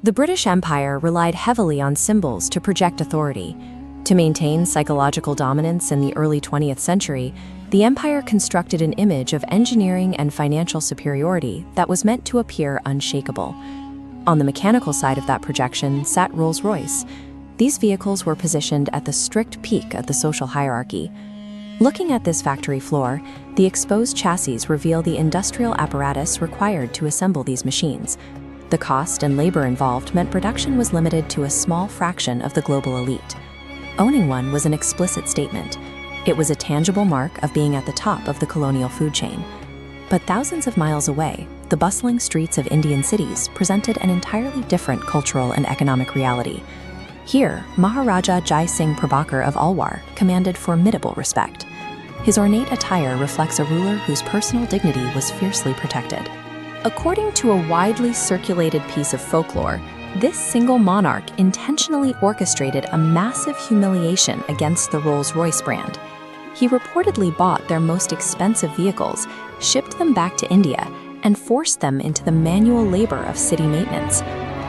The British Empire relied heavily on symbols to project authority. To maintain psychological dominance in the early 20th century, the empire constructed an image of engineering and financial superiority that was meant to appear unshakable. On the mechanical side of that projection sat Rolls-Royce. These vehicles were positioned at the strict peak of the social hierarchy. Looking at this factory floor, the exposed chassis reveal the industrial apparatus required to assemble these machines. The cost and labor involved meant production was limited to a small fraction of the global elite. Owning one was an explicit statement. It was a tangible mark of being at the top of the colonial food chain. But thousands of miles away, the bustling streets of Indian cities presented an entirely different cultural and economic reality. Here, Maharaja Jai Singh Prabhakar of Alwar commanded formidable respect. His ornate attire reflects a ruler whose personal dignity was fiercely protected. According to a widely circulated piece of folklore, this single monarch intentionally orchestrated a massive humiliation against the Rolls-Royce brand. He reportedly bought their most expensive vehicles, shipped them back to India, and forced them into the manual labor of city maintenance.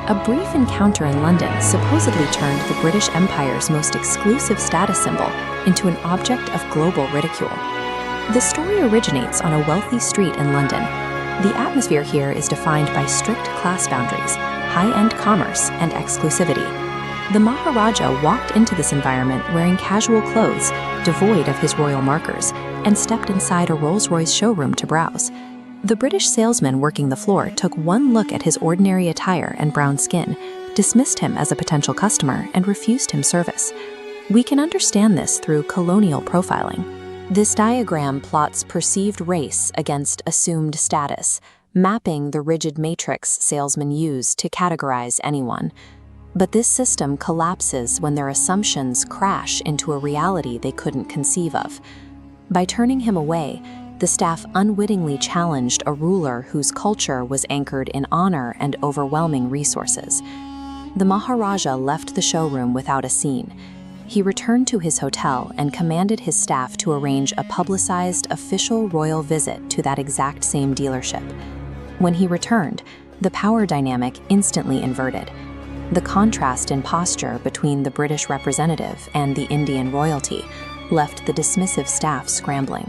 A brief encounter in London supposedly turned the British Empire's most exclusive status symbol into an object of global ridicule. The story originates on a wealthy street in London. The atmosphere here is defined by strict class boundaries, high-end commerce, and exclusivity. The Maharaja walked into this environment wearing casual clothes, devoid of his royal markers, and stepped inside a Rolls-Royce showroom to browse. The British salesman working the floor took one look at his ordinary attire and brown skin, dismissed him as a potential customer, and refused him service. We can understand this through colonial profiling. This diagram plots perceived race against assumed status, mapping the rigid matrix salesmen use to categorize anyone. But this system collapses when their assumptions crash into a reality they couldn't conceive of. By turning him away, the staff unwittingly challenged a ruler whose culture was anchored in honor and overwhelming resources. The Maharaja left the showroom without a scene. He returned to his hotel and commanded his staff to arrange a publicized official royal visit to that exact same dealership. When he returned, the power dynamic instantly inverted. The contrast in posture between the British representative and the Indian royalty left the dismissive staff scrambling.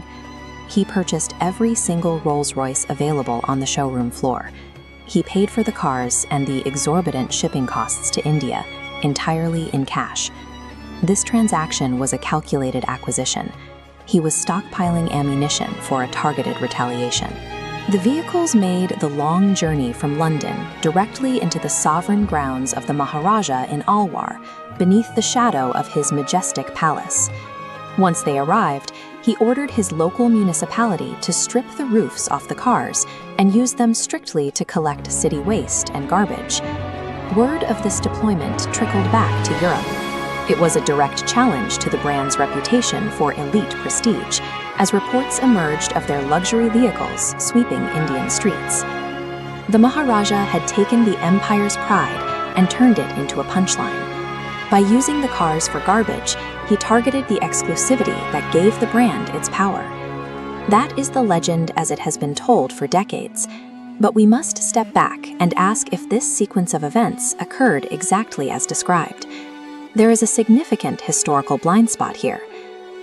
He purchased every single Rolls-Royce available on the showroom floor. He paid for the cars and the exorbitant shipping costs to India entirely in cash. This transaction was a calculated acquisition. He was stockpiling ammunition for a targeted retaliation. The vehicles made the long journey from London directly into the sovereign grounds of the Maharaja in Alwar, beneath the shadow of his majestic palace. Once they arrived, he ordered his local municipality to strip the roofs off the cars and use them strictly to collect city waste and garbage. Word of this deployment trickled back to Europe. It was a direct challenge to the brand's reputation for elite prestige, as reports emerged of their luxury vehicles sweeping Indian streets. The Maharaja had taken the empire's pride and turned it into a punchline. By using the cars for garbage, he targeted the exclusivity that gave the brand its power. That is the legend as it has been told for decades. But we must step back and ask if this sequence of events occurred exactly as described. There is a significant historical blind spot here.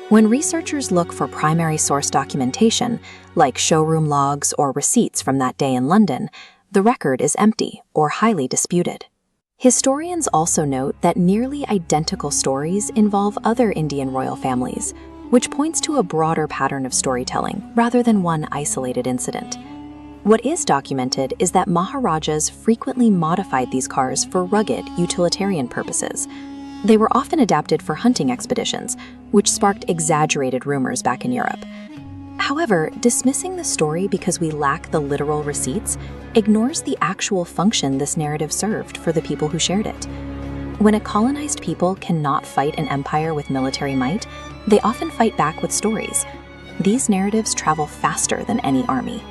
When researchers look for primary source documentation, like showroom logs or receipts from that day in London, the record is empty or highly disputed. Historians also note that nearly identical stories involve other Indian royal families, which points to a broader pattern of storytelling rather than one isolated incident. What is documented is that Maharajas frequently modified these cars for rugged, utilitarian purposes. They were often adapted for hunting expeditions, which sparked exaggerated rumors back in Europe. However, dismissing the story because we lack the literal receipts ignores the actual function this narrative served for the people who shared it. When a colonized people cannot fight an empire with military might, they often fight back with stories. These narratives travel faster than any army.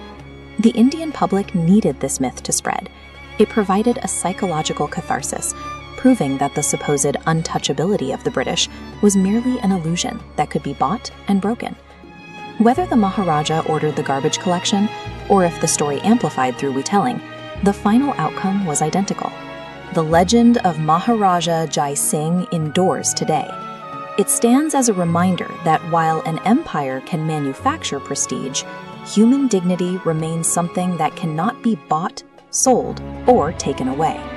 The Indian public needed this myth to spread. It provided a psychological catharsis, proving that the supposed untouchability of the British was merely an illusion that could be bought and broken. Whether the Maharaja ordered the garbage collection, or if the story amplified through retelling, the final outcome was identical. The legend of Maharaja Jai Singh endures today. It stands as a reminder that while an empire can manufacture prestige, human dignity remains something that cannot be bought, sold, or taken away.